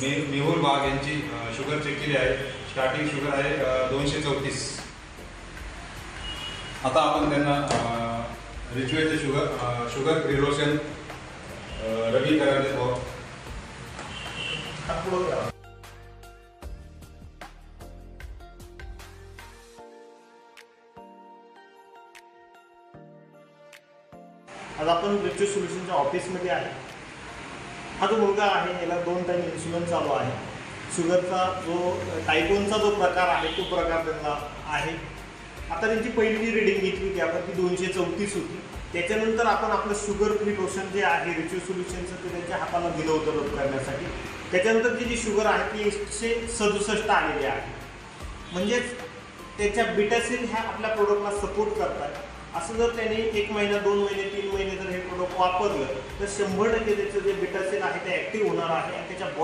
मेहुल वाघ यांची sugar check केली आहे. स्टार्टिंग शुगर आहे 234. आता आपण त्यांना रिच्युअलचे शुगर फ्री लोशन रबी करायला देतो. आज आपण रिच्यू सोल्युशनच्या ऑफिसमध्ये आहे. हा जो मुलगा आहे याला 2 टाइम इन्सुलिन चालू आहे. शुगरचा जो टाईप 1चा जो प्रकार आहे तो प्रकार त्यांना आहे. आता त्यांची पहिली जी रिडिंग घेतली होती आपण ती 234 होती. त्याच्यानंतर आपण आपलं शुगर फ्री लोशन जे आहे रिच्यू सोल्युशनचं ते त्यांच्या हाताला दिलं होतं रब करण्यासाठी. त्याच्यानंतर जी शुगर आहे ती 167 आलेली आहे. म्हणजेच त्याच्या बीटासिल ह्या आपल्या प्रोडक्टला सपोर्ट करतात. असं जर त्याने 1 महिना 2 महिने 3 महिने जर हे प्रोडक्ट वापरलं तर 100% त्याचं जे बीटासिल आहे ते ॲक्टिव्ह होणार आहे आणि त्याच्या